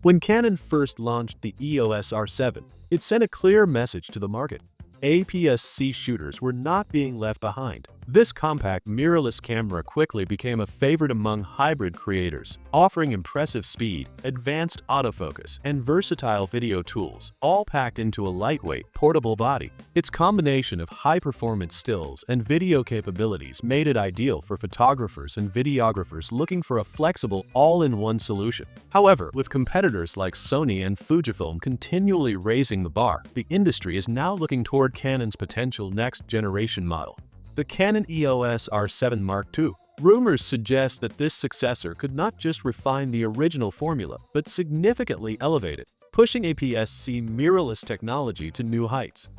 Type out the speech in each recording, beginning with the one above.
When Canon first launched the EOS R7, it sent a clear message to the market. APS-C shooters were not being left behind. This compact mirrorless camera quickly became a favorite among hybrid creators, offering impressive speed, advanced autofocus, and versatile video tools, all packed into a lightweight, portable body. Its combination of high-performance stills and video capabilities made it ideal for photographers and videographers looking for a flexible, all-in-one solution. However, with competitors like Sony and Fujifilm continually raising the bar, the industry is now looking toward Canon's potential next-generation model, the Canon EOS R7 Mark II. Rumors suggest that this successor could not just refine the original formula, but significantly elevate it, pushing APS-C mirrorless technology to new heights.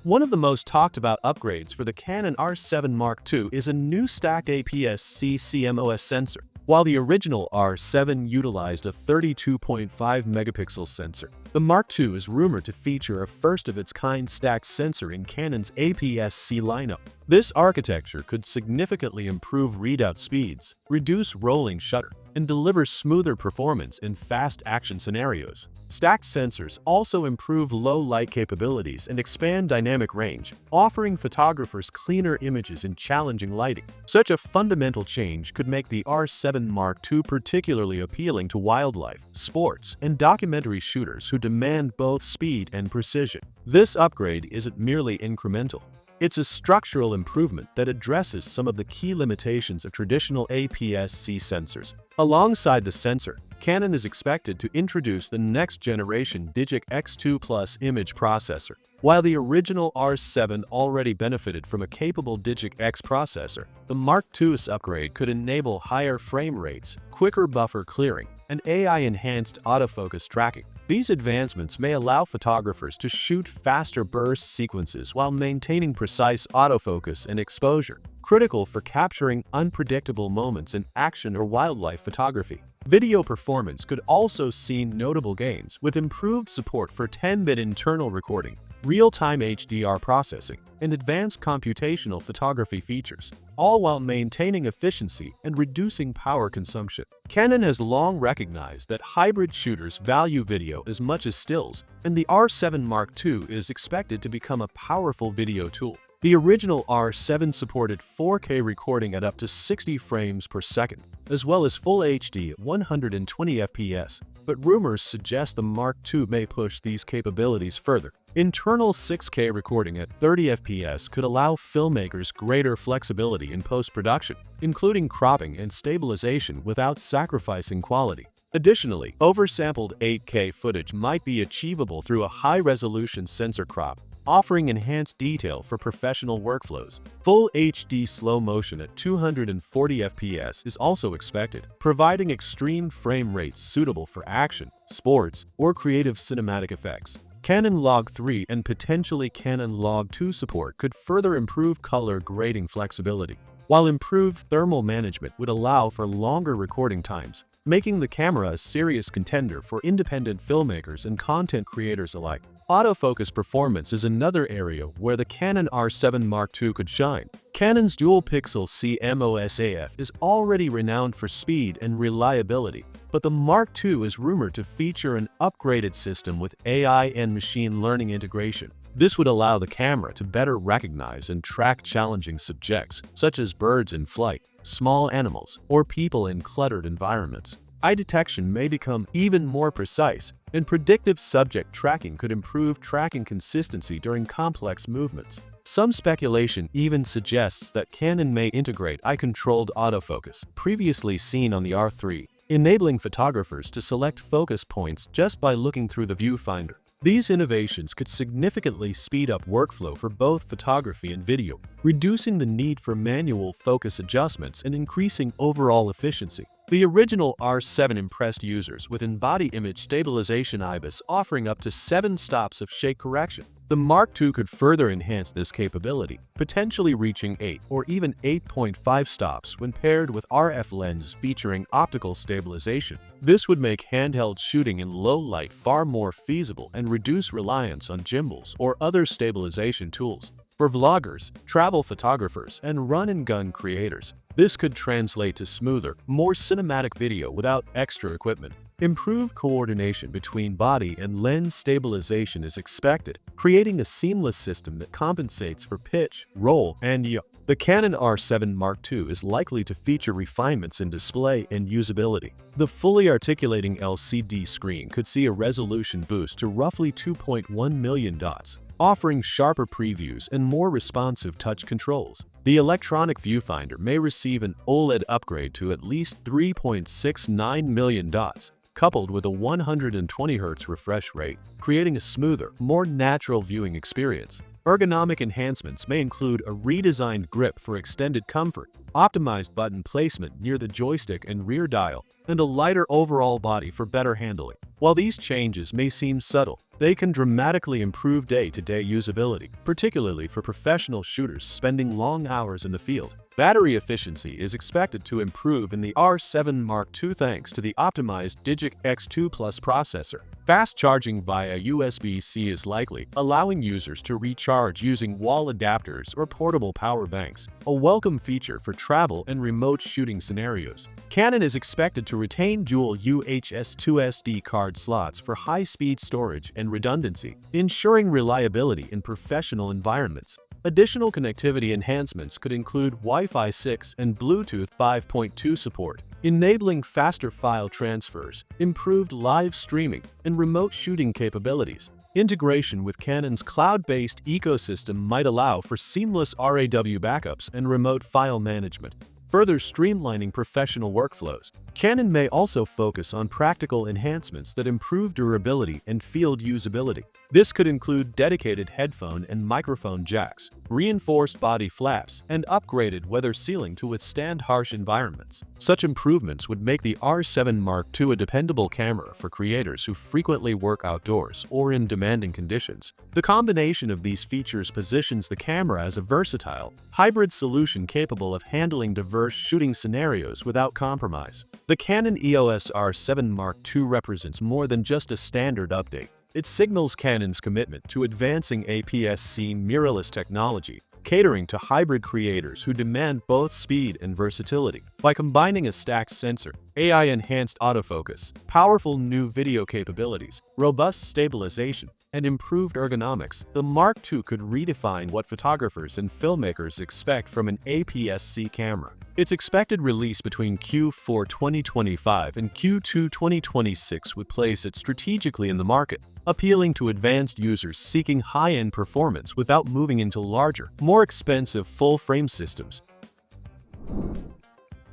One of the most talked about upgrades for the Canon R7 Mark II is a new stacked APS-C CMOS sensor. While the original R7 utilized a 32.5 megapixel sensor, the Mark II is rumored to feature a first-of-its-kind stacked sensor in Canon's APS-C lineup. This architecture could significantly improve readout speeds, reduce rolling shutter, and deliver smoother performance in fast-action scenarios. Stacked sensors also improve low-light capabilities and expand dynamic range, offering photographers cleaner images in challenging lighting. Such a fundamental change could make the R7 Mark II particularly appealing to wildlife, sports, and documentary shooters who demand both speed and precision. This upgrade isn't merely incremental. It's a structural improvement that addresses some of the key limitations of traditional APS-C sensors. Alongside the sensor, Canon is expected to introduce the next-generation Digic X2 Plus image processor. While the original R7 already benefited from a capable Digic X processor, the Mark II's upgrade could enable higher frame rates, quicker buffer clearing, and AI-enhanced autofocus tracking. These advancements may allow photographers to shoot faster burst sequences while maintaining precise autofocus and exposure, critical for capturing unpredictable moments in action or wildlife photography. Video performance could also see notable gains with improved support for 10-bit internal recording, real-time HDR processing, and advanced computational photography features, all while maintaining efficiency and reducing power consumption. Canon has long recognized that hybrid shooters value video as much as stills, and the R7 Mark II is expected to become a powerful video tool. The original R7 supported 4K recording at up to 60 frames per second, as well as Full HD at 120 FPS, but rumors suggest the Mark II may push these capabilities further. Internal 6K recording at 30 FPS could allow filmmakers greater flexibility in post-production, including cropping and stabilization without sacrificing quality. Additionally, oversampled 8K footage might be achievable through a high-resolution sensor crop, offering enhanced detail for professional workflows. Full HD slow motion at 240 FPS is also expected, providing extreme frame rates suitable for action, sports, or creative cinematic effects. Canon Log 3 and potentially Canon Log 2 support could further improve color grading flexibility, while improved thermal management would allow for longer recording times, making the camera a serious contender for independent filmmakers and content creators alike. Autofocus performance is another area where the Canon R7 Mark II could shine. Canon's dual-pixel CMOS AF is already renowned for speed and reliability, but the Mark II is rumored to feature an upgraded system with AI and machine learning integration. This would allow the camera to better recognize and track challenging subjects, such as birds in flight, small animals, or people in cluttered environments. Eye detection may become even more precise, and predictive subject tracking could improve tracking consistency during complex movements. Some speculation even suggests that Canon may integrate eye-controlled autofocus, previously seen on the R3, enabling photographers to select focus points just by looking through the viewfinder. These innovations could significantly speed up workflow for both photography and video, reducing the need for manual focus adjustments and increasing overall efficiency. The original R7 impressed users with in-body image stabilization IBIS offering up to 7 stops of shake correction. The Mark II could further enhance this capability, potentially reaching 8 or even 8.5 stops when paired with RF lenses featuring optical stabilization. This would make handheld shooting in low light far more feasible and reduce reliance on gimbals or other stabilization tools. for vloggers, travel photographers, and run-and-gun creators. This could translate to smoother, more cinematic video without extra equipment. Improved coordination between body and lens stabilization is expected, creating a seamless system that compensates for pitch, roll, and yaw. The Canon R7 Mark II is likely to feature refinements in display and usability. The fully articulating LCD screen could see a resolution boost to roughly 2.1 million dots, offering sharper previews and more responsive touch controls. The electronic viewfinder may receive an OLED upgrade to at least 3.69 million dots, coupled with a 120 Hz refresh rate, creating a smoother, more natural viewing experience. Ergonomic enhancements may include a redesigned grip for extended comfort, optimized button placement near the joystick and rear dial, and a lighter overall body for better handling. While these changes may seem subtle, they can dramatically improve day-to-day usability, particularly for professional shooters spending long hours in the field. Battery efficiency is expected to improve in the R7 Mark II thanks to the optimized Digic X2 Plus processor. Fast charging via USB-C is likely, allowing users to recharge using wall adapters or portable power banks, a welcome feature for travel and remote shooting scenarios. Canon is expected to retain dual UHS-2 SD card slots for high-speed storage and redundancy, ensuring reliability in professional environments. Additional connectivity enhancements could include Wi-Fi 6 and Bluetooth 5.2 support, enabling faster file transfers, improved live streaming, and remote shooting capabilities. Integration with Canon's cloud-based ecosystem might allow for seamless RAW backups and remote file management, further streamlining professional workflows. Canon may also focus on practical enhancements that improve durability and field usability. This could include dedicated headphone and microphone jacks, reinforced body flaps, and upgraded weather sealing to withstand harsh environments. Such improvements would make the R7 Mark II a dependable camera for creators who frequently work outdoors or in demanding conditions. The combination of these features positions the camera as a versatile, hybrid solution capable of handling diverse shooting scenarios without compromise. The Canon EOS R7 Mark II represents more than just a standard update. It signals Canon's commitment to advancing APS-C mirrorless technology, catering to hybrid creators who demand both speed and versatility. By combining a stacked sensor, AI-enhanced autofocus, powerful new video capabilities, robust stabilization, and improved ergonomics, the Mark II could redefine what photographers and filmmakers expect from an APS-C camera. Its expected release between Q4 2025 and Q2 2026 would place it strategically in the market, appealing to advanced users seeking high-end performance without moving into larger, more expensive full-frame systems.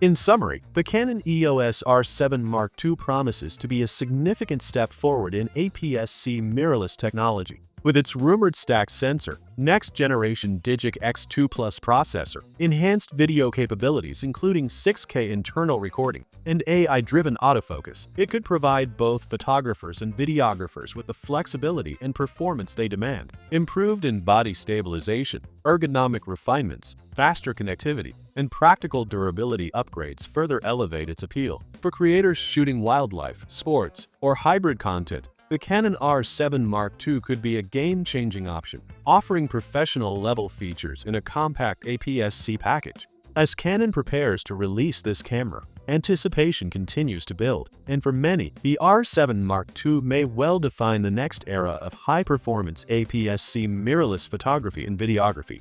In summary, the Canon EOS R7 Mark II promises to be a significant step forward in APS-C mirrorless technology. With its rumored stacked sensor, next-generation Digic X2 Plus processor, enhanced video capabilities including 6K internal recording, and AI-driven autofocus, it could provide both photographers and videographers with the flexibility and performance they demand. Improved in-body stabilization, ergonomic refinements, faster connectivity, and practical durability upgrades further elevate its appeal. For creators shooting wildlife, sports, or hybrid content, the Canon R7 Mark II could be a game-changing option, offering professional-level features in a compact APS-C package. As Canon prepares to release this camera, anticipation continues to build, and for many, the R7 Mark II may well define the next era of high-performance APS-C mirrorless photography and videography.